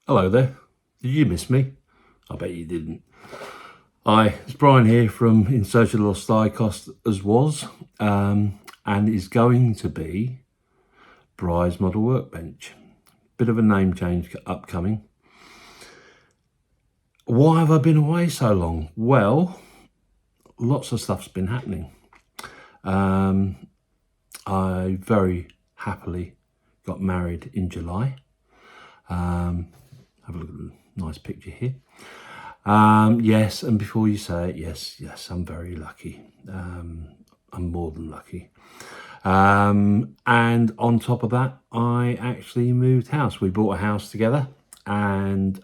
Hello there. Did you miss me? I bet you didn't. Hi, it's Brian here from In Search of the Lost Diecast as was, and is going to be Bry's Model Workbench. Bit of a name change upcoming. Why have I been away so long? Well, lots of stuff's been happening. I very happily got married in July. Have a look at the nice picture here. Yes, and before you say it, yes, I'm very lucky. I'm more than lucky. And on top of that, I actually moved house. We bought a house together, and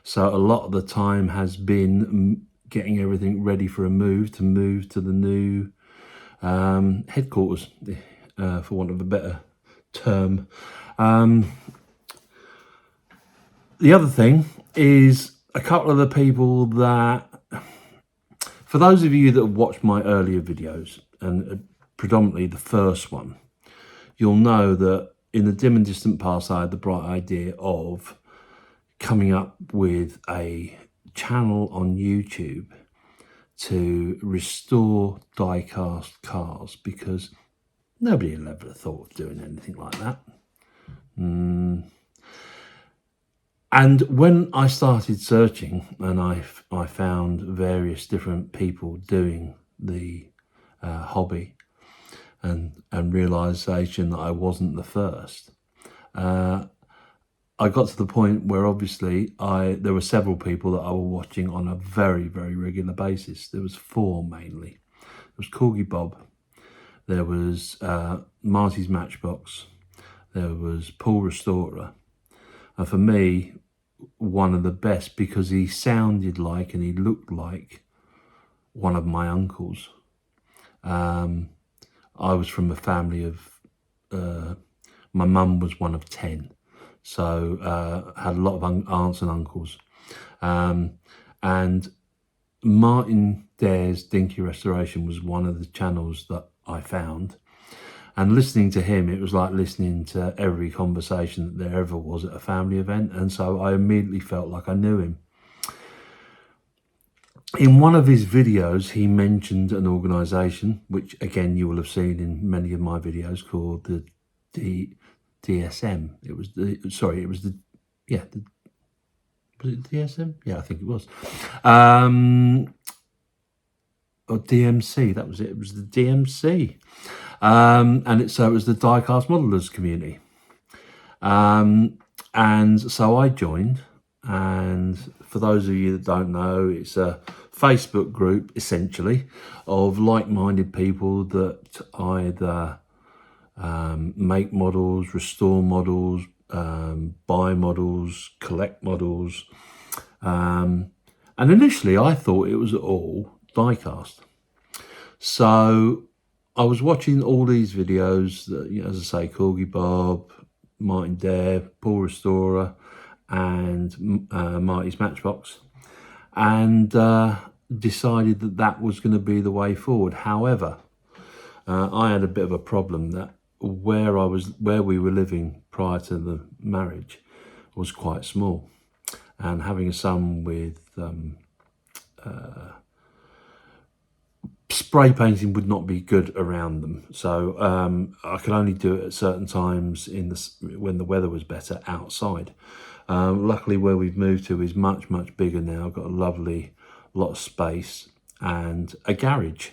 so a lot of the time has been getting everything ready for a move to the new headquarters, for want of a better term. The other thing is a couple of the people that, for those of you that have watched my earlier videos, and predominantly the first one, you'll know that in the dim and distant past I had the bright idea of coming up with a channel on YouTube to restore die-cast cars, because nobody had ever thought of doing anything like that. And when I started searching, and I found various different people doing the hobby, and realisation that I wasn't the first, I got to the point where obviously there were several people that I was watching on a very, very regular basis. There was 4 mainly. There was Corgi Bob, there was Marty's Matchbox, there was Paul Restorer, and for me, one of the best, because he sounded like and he looked like one of my uncles. I was from a family of, my mum was one of 10, so had a lot of aunts and uncles. And Martin Dare's Dinky Restoration was one of the channels that I found. And listening to him, it was like listening to every conversation that there ever was at a family event. And so I immediately felt like I knew him. In one of his videos, he mentioned an organisation, which again, you will have seen in many of my videos, called the DSM. Was it DSM? Yeah, I think it was. Or DMC, that was it. It was the DMC. And so it was the Diecast Modelers community. And so I joined, and for those of you that don't know, it's a Facebook group essentially of like-minded people that either make models, restore models, buy models, collect models. And initially I thought it was all diecast. So I was watching all these videos that, as I say, Corgi Bob, Martin Dare, Paul Restorer, and Marty's Matchbox, and decided that that was going to be the way forward. However, I had a bit of a problem that where we were living prior to the marriage was quite small, and having a son with spray painting would not be good around them. So I could only do it at certain times when the weather was better outside. Luckily, where we've moved to is much, much bigger now. I've got a lovely lot of space and a garage,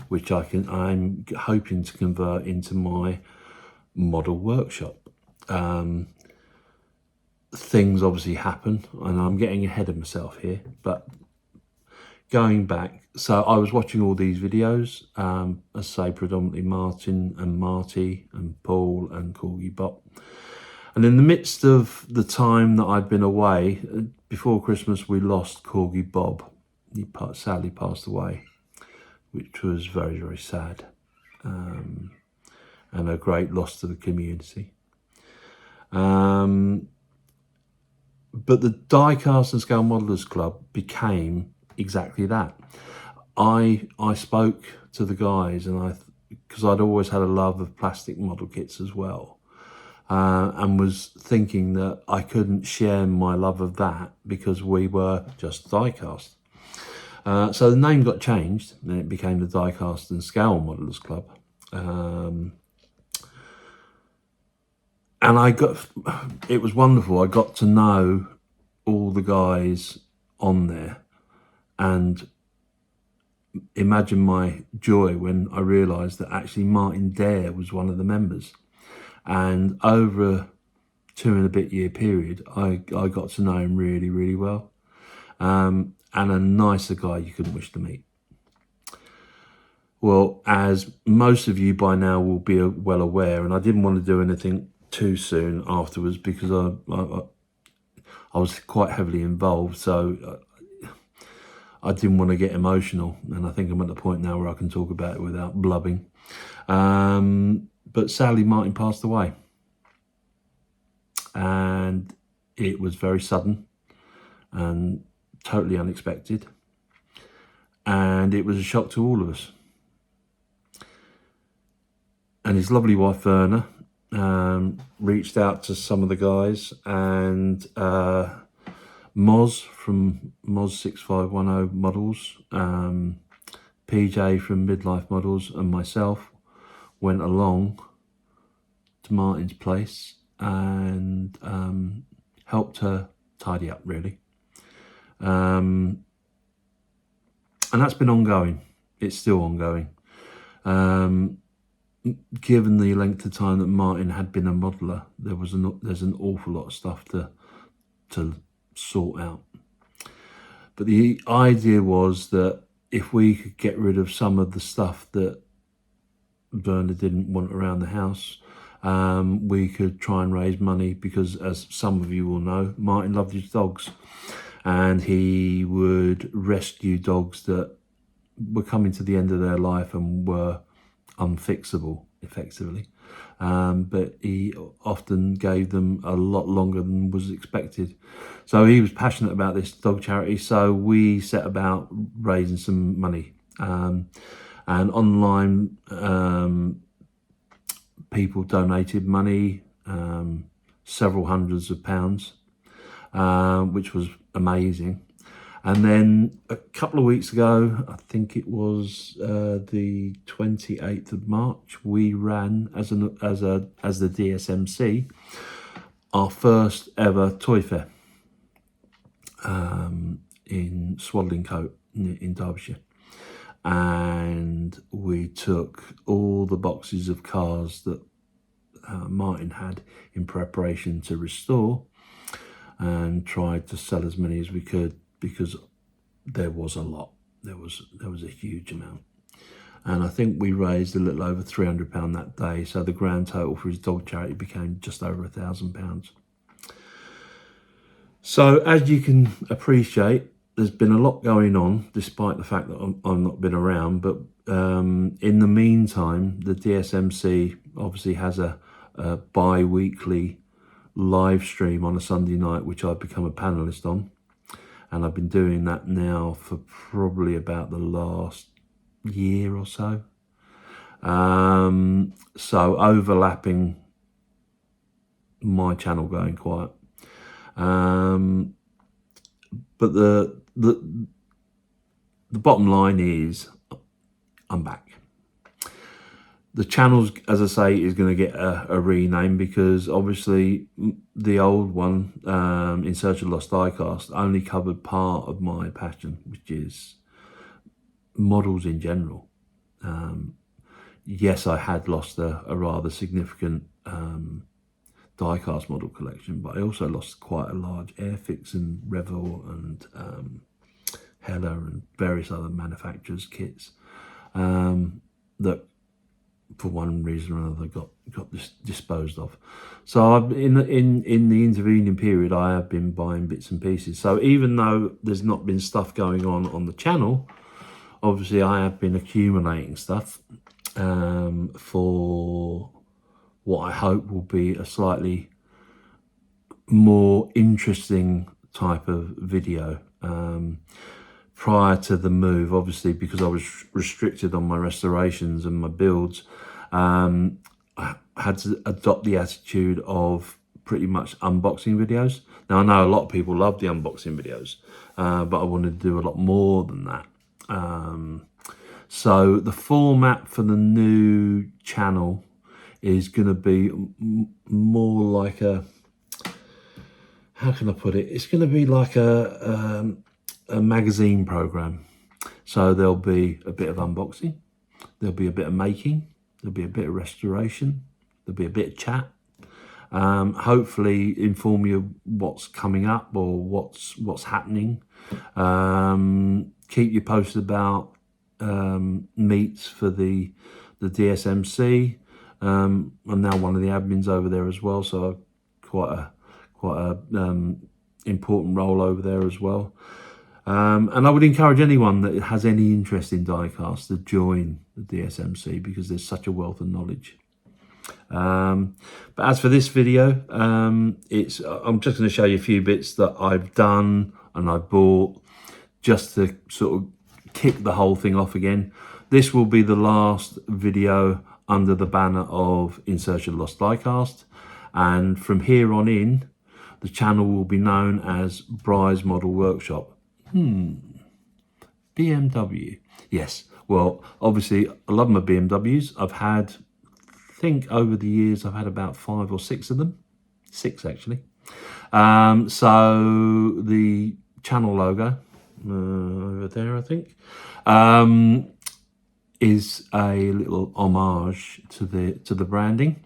which I'm hoping to convert into my model workshop. Things obviously happen, and I'm getting ahead of myself here, but going back, so I was watching all these videos, I say predominantly Martin and Marty and Paul and Corgi Bob. And in the midst of the time that I'd been away, before Christmas, we lost Corgi Bob. He sadly passed away, which was very, very sad, and a great loss to the community. But the Diecast and Scale Modelers Club became exactly that. I spoke to the guys, and because I'd always had a love of plastic model kits as well. and was thinking that I couldn't share my love of that because we were just diecast. So the name got changed and it became the Diecast and Scour Modelers Club. And it was wonderful. I got to know all the guys on there, and imagine my joy when I realised that actually Martin Dare was one of the members. And over a 2.5-year period, I got to know him really, really well. And a nicer guy you couldn't wish to meet. Well, as most of you by now will be well aware, and I didn't want to do anything too soon afterwards because I was quite heavily involved, so I didn't want to get emotional, and I think I'm at the point now where I can talk about it without blubbing. But sadly, Martin passed away, and it was very sudden and totally unexpected, and it was a shock to all of us. And his lovely wife Verna reached out to some of the guys, and Moz from Moz 6510 Models, PJ from Midlife Models, and myself went along to Martin's place and helped her tidy up, really. And that's been ongoing. It's still ongoing. Given the length of time that Martin had been a modeler, there's an awful lot of stuff to sort out. But the idea was that if we could get rid of some of the stuff that Verna didn't want around the house, we could try and raise money, because as some of you will know, Martin loved his dogs, and he would rescue dogs that were coming to the end of their life and were unfixable, effectively. But he often gave them a lot longer than was expected. So he was passionate about this dog charity, so we set about raising some money. And online, people donated money, several hundreds of pounds, which was amazing. And then a couple of weeks ago, I think it was the 28th of March, we ran as the DSMC our first ever toy fair in Swadlincote in Derbyshire. And we took all the boxes of cars that Martin had in preparation to restore and tried to sell as many as we could, because there was a lot. There was a huge amount. And I think we raised a little over £300 that day. So the grand total for his dog charity became just over £1,000. So as you can appreciate, there's been a lot going on, despite the fact that I've not been around. But in the meantime, the DSMC obviously has a bi-weekly live stream on a Sunday night, which I've become a panelist on. And I've been doing that now for probably about the last year or so. So overlapping my channel going quiet. But the bottom line is I'm back. The channel, as I say, is going to get a rename, because obviously the old one, In Search of Lost Diecast, only covered part of my passion, which is models in general. Yes, I had lost a rather significant diecast model collection, but I also lost quite a large Airfix and Revell and Hella and various other manufacturers' kits that, for one reason or another, got disposed of. So I've, in the intervening period, I have been buying bits and pieces. So even though there's not been stuff going on the channel, obviously I have been accumulating stuff for what I hope will be a slightly more interesting type of video. Prior to the move, obviously, because I was restricted on my restorations and my builds, I had to adopt the attitude of pretty much unboxing videos. Now I know a lot of people love the unboxing videos, but I wanted to do a lot more than that. So the format for the new channel is going to be more like a, how can I put it? It's going to be like a magazine program. So there'll be a bit of unboxing, there'll be a bit of making, there'll be a bit of restoration, there'll be a bit of chat. Hopefully inform you what's coming up or what's happening. Keep you posted about meets for the DSMC. I'm now one of the admins over there as well, so quite a important role over there as well. And I would encourage anyone that has any interest in diecast to join the DSMC, because there's such a wealth of knowledge. But as for this video, I'm just going to show you a few bits that I've done and I bought, just to sort of kick the whole thing off again. This will be the last video under the banner of In Search of Lost Diecast, and from here on in, the channel will be known as Bry's Model Workshop. BMW. Yes, well, obviously I love my BMWs. I've had, I think over the years, I've had about 5 or 6 of them. 6 actually. So the channel logo over there, I think, is a little homage to the branding.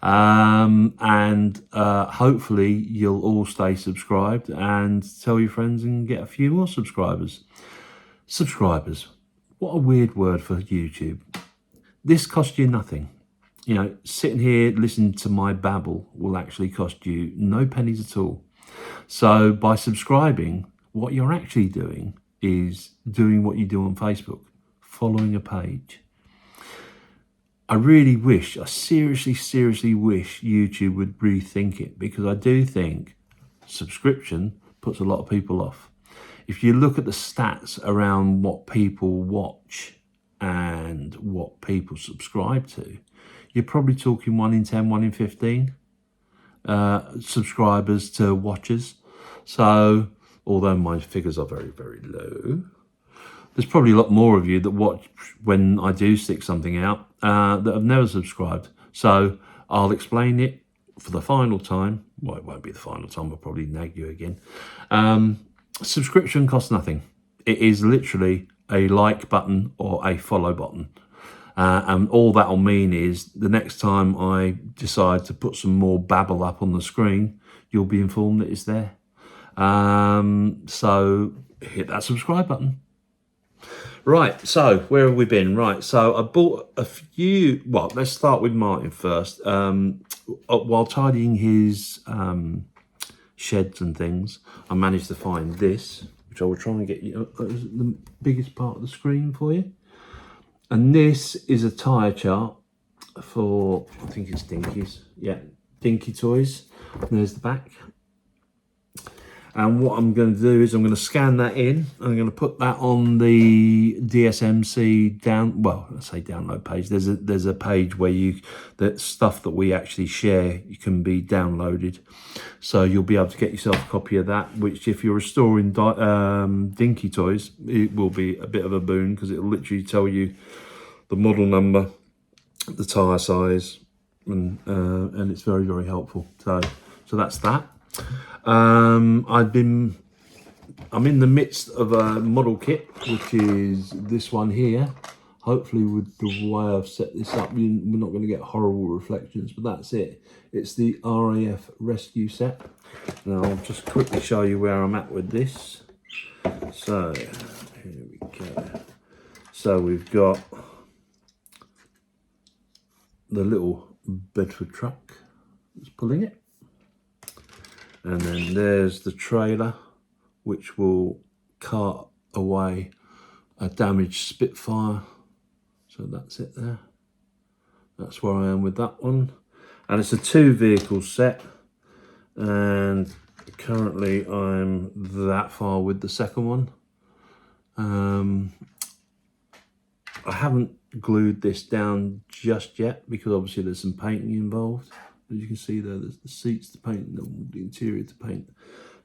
And hopefully you'll all stay subscribed and tell your friends and get a few more subscribers. Subscribers, what a weird word for YouTube. This costs you nothing. You know, sitting here listening to my babble will actually cost you no pennies at all. So by subscribing, what you're actually doing is doing what you do on Facebook, following a page. I really wish, I seriously wish YouTube would rethink it, because I do think subscription puts a lot of people off. If you look at the stats around what people watch and what people subscribe to, you're probably talking 1 in 10, 1 in 15 subscribers to watchers. So, although my figures are very, very low, there's probably a lot more of you that watch when I do stick something out that have never subscribed. So I'll explain it for the final time. Well, it won't be the final time, I'll probably nag you again. Subscription costs nothing. It is literally a like button or a follow button. And all that'll mean is the next time I decide to put some more babble up on the screen, you'll be informed that it's there. So hit that subscribe button. Right, so where have we been? Right, so I bought a few, well, let's start with Martin first. While tidying his sheds and things, I managed to find this, which I will try and get you the biggest part of the screen for you. And this is a tyre chart for, I think it's Dinky's. Yeah, Dinky Toys. And there's the back. And what I'm going to do is I'm going to scan that in. I'm going to put that on the DSMC download page. There's a page where that stuff that we actually share, you can be downloaded. So you'll be able to get yourself a copy of that, which if you're restoring Dinky Toys, it will be a bit of a boon, because it'll literally tell you the model number, the tyre size, and it's very, very helpful. So that's that. I'm in the midst of a model kit, which is this one here. Hopefully with the way I've set this up, we're not going to get horrible reflections, but that's it. It's the RAF rescue set. Now I'll just quickly show you where I'm at with this. So here we go. So we've got the little Bedford truck that's pulling it. And then there's the trailer, which will cart away a damaged Spitfire. So that's it there. That's where I am with that one. And it's a 2 vehicle set. And currently I'm that far with the second one. I haven't glued this down just yet because obviously there's some painting involved. As you can see there's the seats to paint and the interior to paint.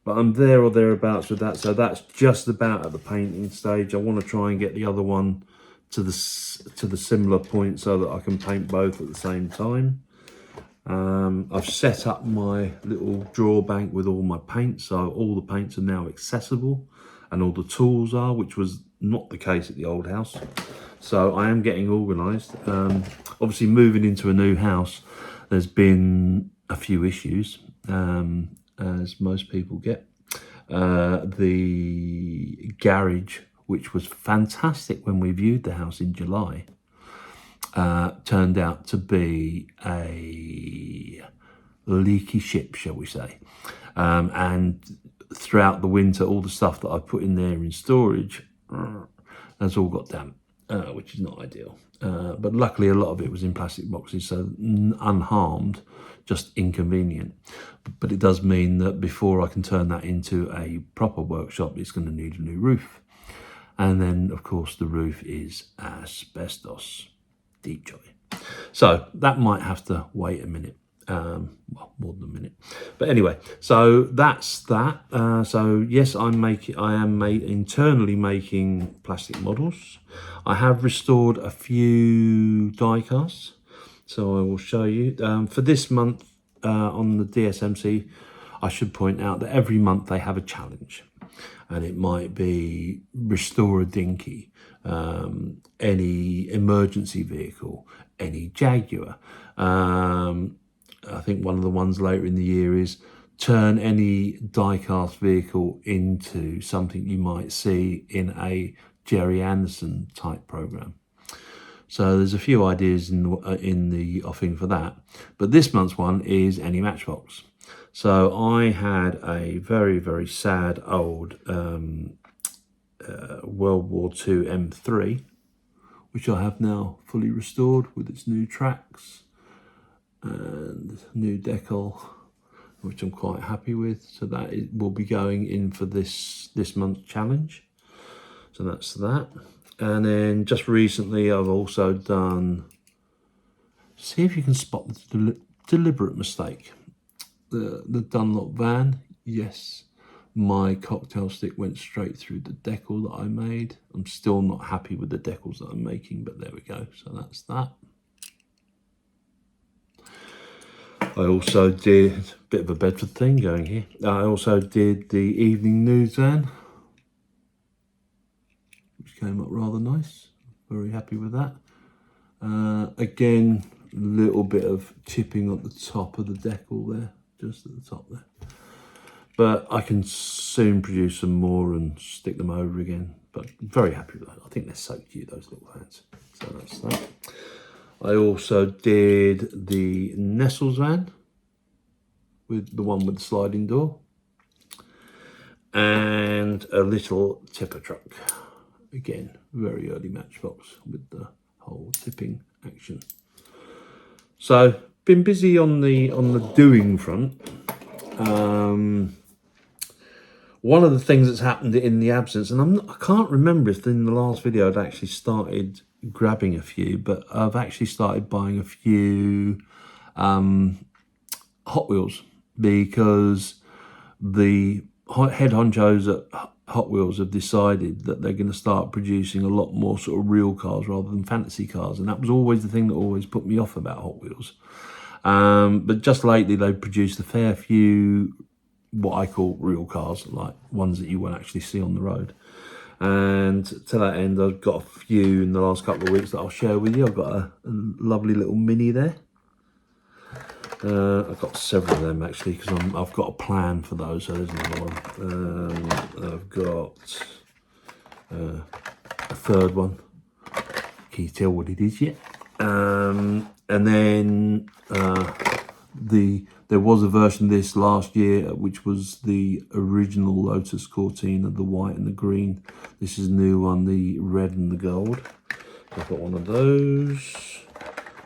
But I'm there or thereabouts with that, so that's just about at the painting stage. I want to try and get the other one to the similar point so that I can paint both at the same time. I've set up my little drawer bank with all my paints, so all the paints are now accessible and all the tools are, which was not the case at the old house. So I am getting organised. Obviously moving into a new house, there's been a few issues, as most people get. The garage, which was fantastic when we viewed the house in July, turned out to be a leaky ship, shall we say. And throughout the winter, all the stuff that I put in there in storage has all got damp, which is not ideal. But luckily a lot of it was in plastic boxes, so unharmed, just inconvenient. But it does mean that before I can turn that into a proper workshop, it's going to need a new roof. And then, of course, the roof is asbestos, deep joy. So that might have to wait a minute. Well, more than a minute. But anyway, so that's that. So yes, I am internally making plastic models. I have restored a few die casts, so I will show you. For this month on the DSMC, I should point out that every month they have a challenge, and it might be restore a dinghy, any emergency vehicle, any Jaguar. I think one of the ones later in the year is turn any die-cast vehicle into something you might see in a Jerry Anderson type program. So there's a few ideas in the offing for that. But this month's one is any Matchbox. So I had a very, very sad old World War II M3, which I have now fully restored with its new tracks and new decal, which I'm quite happy with. So that will be going in for this month's challenge. So that's that. And then just recently I've also done, see if you can spot the deliberate mistake. The Dunlop van, yes, my cocktail stick went straight through the decal that I made. I'm still not happy with the decals that I'm making, but there we go. So that's that. I also did a bit of a Bedford thing going here. I also did the evening nude van, which came up rather nice. Very happy with that. Again, a little bit of chipping at the top of the decal there, just at the top there. But I can soon produce some more and stick them over again. But very happy with that. I think they're so cute, those little vans. So that's that. I also did the Nestles van, with the one with the sliding door, and a little tipper truck. Again, very early Matchbox with the whole tipping action. So been busy on the doing front. One of the things that's happened in the absence, and I can't remember if in the last video I'd actually started grabbing a few, but I've actually started buying a few Hot Wheels, because the head honchos at Hot Wheels have decided that they're going to start producing a lot more sort of real cars rather than fantasy cars, and that was always the thing that always put me off about Hot Wheels. But just lately they've produced a fair few what I call real cars, like ones that you won't actually see on the road. And to that end, I've got a few in the last couple of weeks that I'll share with you. I've got a lovely little Mini there. I've got several of them actually, because I've got a plan for those. So there's another one. I've got a third one. Can you tell what it is yet? And then there was a version of this last year, which was the original Lotus Cortina, the white and the green. This is a new one, the red and the gold. I've got one of those.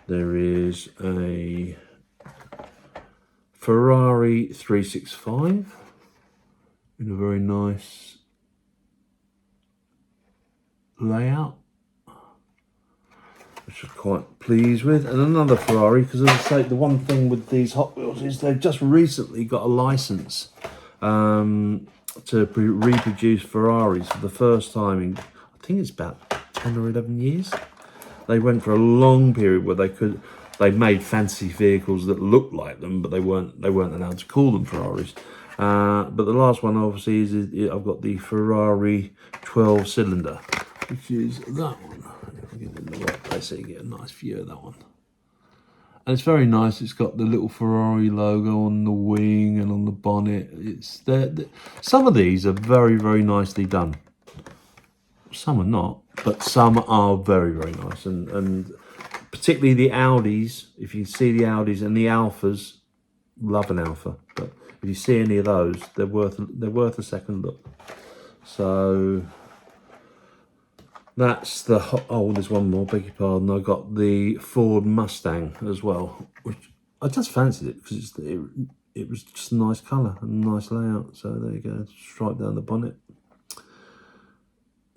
There is a Ferrari 365 in a very nice layout. which I'm quite pleased with. And another Ferrari, because as I say, the one thing with these Hot Wheels is they've just recently got a license to reproduce Ferraris for the first time in, I think it's about 10 or 11 years. They went for a long period where they made fancy vehicles that looked like them, but they weren't allowed to call them Ferraris. But the last one obviously is I've got the Ferrari 12 cylinder, which is that one. If I get it in the right place so you get a nice view of that one. And it's very nice. It's got the little Ferrari logo on the wing and on the bonnet. It's some of these are very, very nicely done. Some are not, but some are very, very nice. And particularly the Audis. If you see the Audis and the Alphas, love an Alpha. But if you see any of those, they're worth a second look. So that's the there's one more, beg your pardon. I got the Ford Mustang as well, which I just fancied it because it was just a nice colour and a nice layout. So there you go, stripe down the bonnet.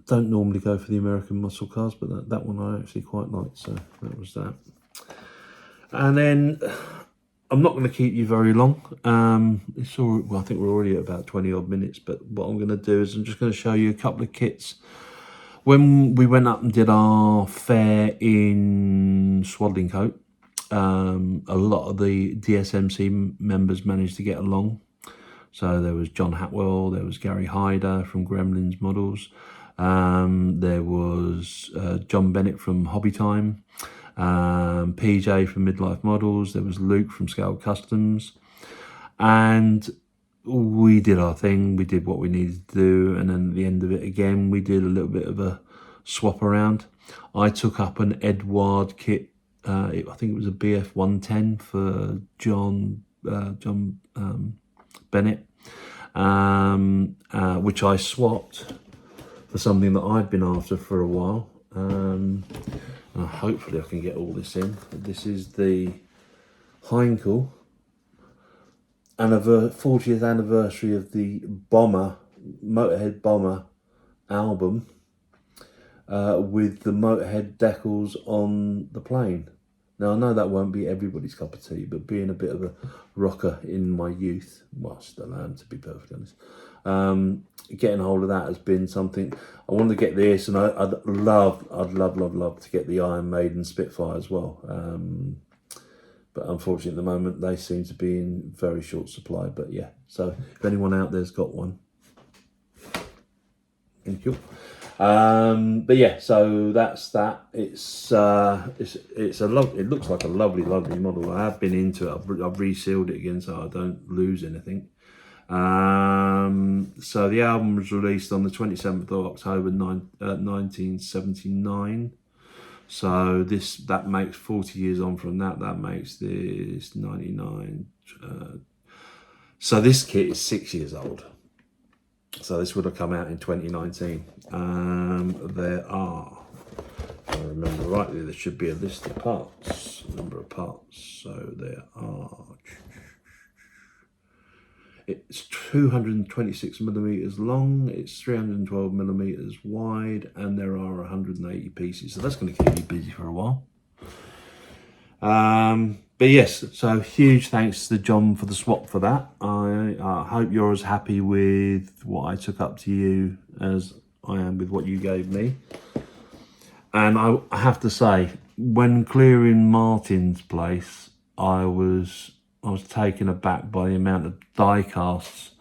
Don't normally go for the American muscle cars, but that one I actually quite liked, so that was that. And then I'm not going to keep you very long. Well, I think we're already at about 20 odd minutes, but what I'm going to do is I'm just going to show you a couple of kits. When we went up and did our fair in Swaddling Coat, a lot of the DSMC members managed to get along. So there was John Hatwell, there was Gary Hyder from Gremlins Models, there was John Bennett from Hobby Time, PJ from Midlife Models, there was Luke from Scale Customs, and we did our thing. We did what we needed to do, and then at the end of it again we did a little bit of a swap around. I took up an Edward kit, I think it was a BF 110 for John Bennett, which I swapped for something that I've been after for a while. Hopefully I can get all this in. This is the Heinkel 40th anniversary of the Motorhead Bomber album, with the Motorhead decals on the plane. Now, I know that won't be everybody's cup of tea, but being a bit of a rocker in my youth, well, I still am, to be perfectly honest, getting hold of that has been something. I wanted to get this, and I'd love to get the Iron Maiden Spitfire as well. But unfortunately, at the moment, they seem to be in very short supply. But yeah, so if anyone out there's got one, thank you. But yeah, so that's that. It looks like a lovely model. I have been into it. I've resealed it again so I don't lose anything. So the album was released on the 27th of October 1979. So that makes 40 years on from that. That makes this 99. So this kit is 6 years old. So this would have come out in 2019. There are, if I remember rightly, there should be a list of parts, number of parts. So there are. It's 226 millimeters long, it's 312 millimeters wide, and there are 180 pieces. So that's going to keep you busy for a while. But yes, so huge thanks to John for the swap for that. I hope you're as happy with what I took up to you as I am with what you gave me. And I have to say, when clearing Martin's place, I was taken aback by the amount of die casts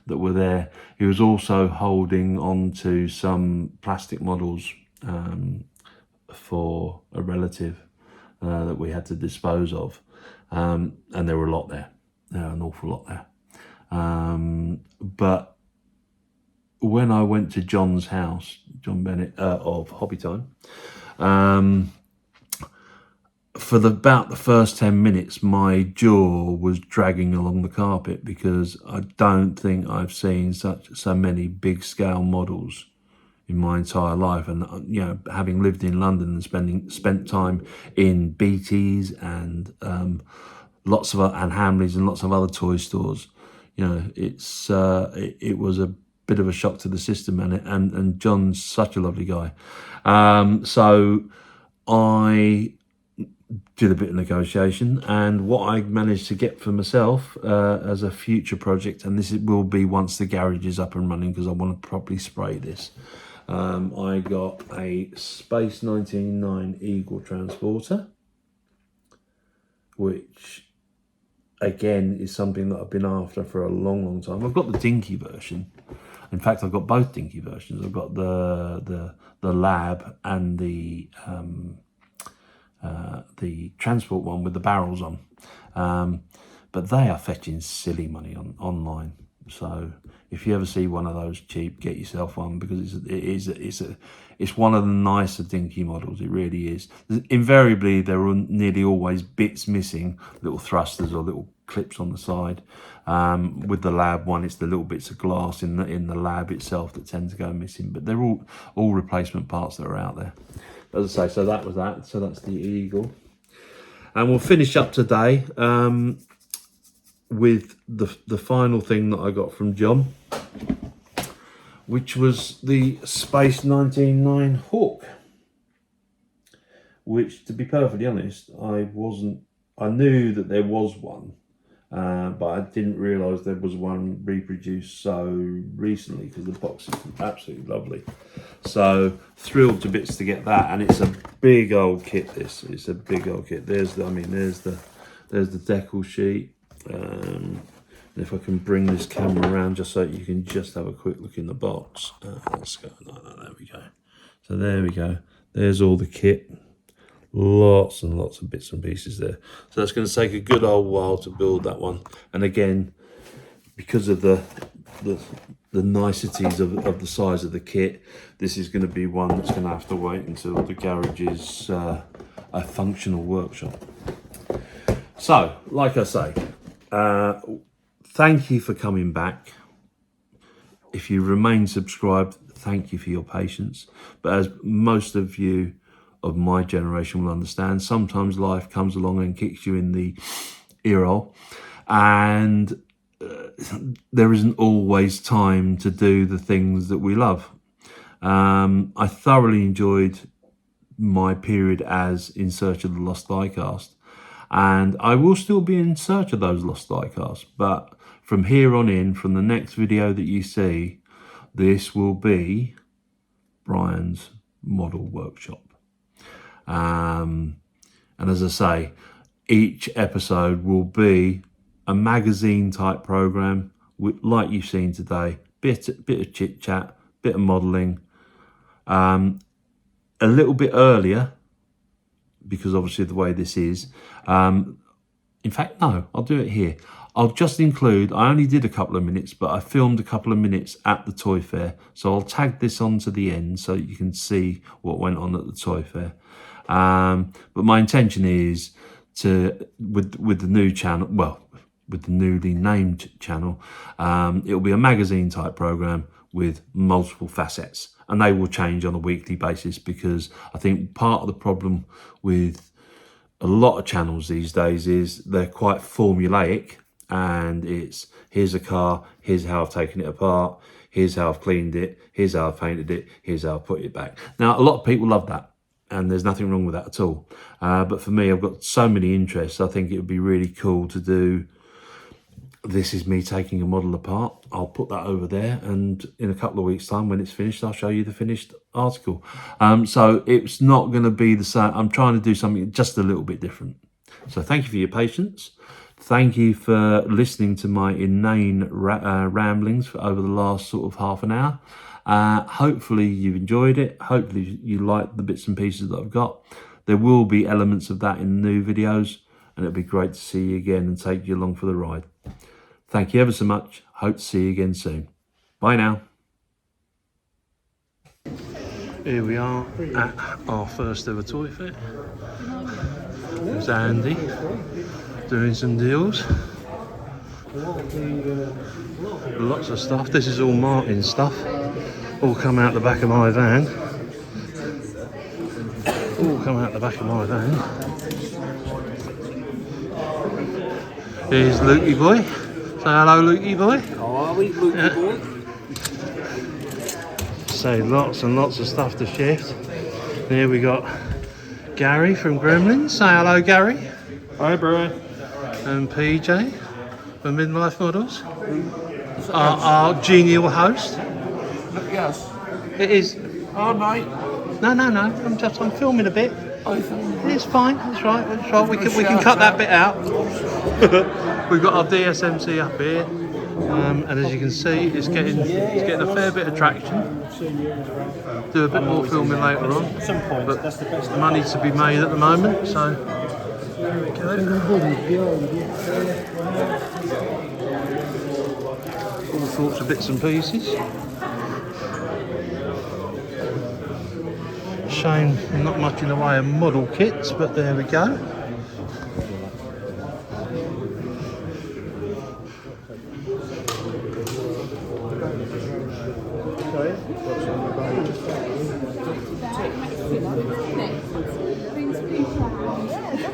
that were there. He was also holding on to some plastic models for a relative that we had to dispose of, and there were a lot there. There were an awful lot there. But when I went to John's house, John Bennett of Hobby Time, for about the first 10 minutes, my jaw was dragging along the carpet because I don't think I've seen so many big scale models in my entire life. And you know, having lived in London and spent time in BT's and lots of and Hamleys and lots of other toy stores, you know, it was a bit of a shock to the system, and John's such a lovely guy. So I did a bit of negotiation, and what I managed to get for myself as a future project, and this will be once the garage is up and running, because I want to properly spray this. I got a Space 1909 Eagle transporter, which again is something that I've been after for a long time. I've got the dinky version. In fact, I've got both dinky versions. I've got the lab and the transport one with the barrels on, but they are fetching silly money online. So if you ever see one of those cheap, get yourself one, because it's one of the nicer dinky models. It really is. Invariably, there are nearly always bits missing, little thrusters or little clips on the side. With the lab one, it's the little bits of glass in the lab itself that tend to go missing, but they're all replacement parts that are out there. As I say, so that was that. So that's the Eagle, and we'll finish up today with the final thing that I got from John, which was the Space 1909 Hawk, which, to be perfectly honest, I knew that there was one, but I didn't realise there was one reproduced so recently, because the box is absolutely lovely. So thrilled to bits to get that, and it's a big old kit. This it's a big old kit. There's the decal sheet. And if I can bring this camera around just so you can just have a quick look in the box. Let's go. There we go. So there we go. There's all the kit. Lots and lots of bits and pieces there. So that's going to take a good old while to build that one. And again, because of the niceties of the size of the kit, this is going to be one that's going to have to wait until the garage is a functional workshop. So, like I say, thank you for coming back. If you remain subscribed, thank you for your patience. But as most of you of my generation will understand, sometimes life comes along and kicks you in the ear hole, and there isn't always time to do the things that we love. I thoroughly enjoyed my period as In Search of the Lost Diecast, and I will still be in search of those lost diecasts, but from here on in, from the next video that you see, this will be Brian's model workshop. And as I say, each episode will be a magazine type program, like you've seen today. Bit of chit chat, bit of modelling, a little bit earlier, because obviously the way this is. In fact, no, I'll do it here. I'll just include, I only did a couple of minutes, but I filmed a couple of minutes at the toy fair. So I'll tag this on to the end so you can see what went on at the toy fair. But my intention is to, with the new channel, well, with the newly named channel, it'll be a magazine type program with multiple facets, and they will change on a weekly basis, because I think part of the problem with a lot of channels these days is they're quite formulaic, and it's, here's a car, here's how I've taken it apart, here's how I've cleaned it, here's how I've painted it, here's how I've put it back. Now, a lot of people love that, and there's nothing wrong with that at all. But for me, I've got so many interests, I think it would be really cool to do, this is me taking a model apart. I'll put that over there, and in a couple of weeks' time, when it's finished, I'll show you the finished article. So it's not going to be the same. I'm trying to do something just a little bit different. So thank you for your patience. Thank you for listening to my inane ramblings for over the last sort of half an hour. Hopefully you've enjoyed it. Hopefully you like the bits and pieces that I've got. There will be elements of that in new videos, and it'll be great to see you again and take you along for the ride. Thank you ever so much. Hope to see you again soon. Bye now. Here we are at our first ever toy fair. There's Andy doing some deals. Lots of stuff. This is all Martin's stuff. All come out the back of my van. All come out the back of my van. Here's Lukey boy. Say hello, Lukey boy. How are we, Lukey boy? So lots and lots of stuff to shift. Here we got Gary from Gremlins. Say hello, Gary. Hi, Brian. And PJ from Midlife Models. Our genial host. Yes. It is. Oh, mate. No. I'm filming a bit. It's fine. It's right. It's right. We can cut that bit out. We've got our DSMC up here, and as you can see, it's getting a fair bit of traction. Do a bit more filming later on, but money to be made at the moment. So there we go. All sorts of bits and pieces. Shame not much in the way of model kits, but there we go.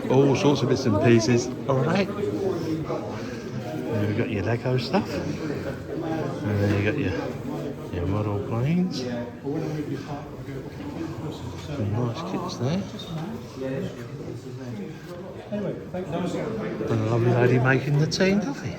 All sorts of bits and pieces. Alright. Then we've got your Lego stuff. And then you got your model planes. Some nice kits there. And a lovely lady making the tea and coffee.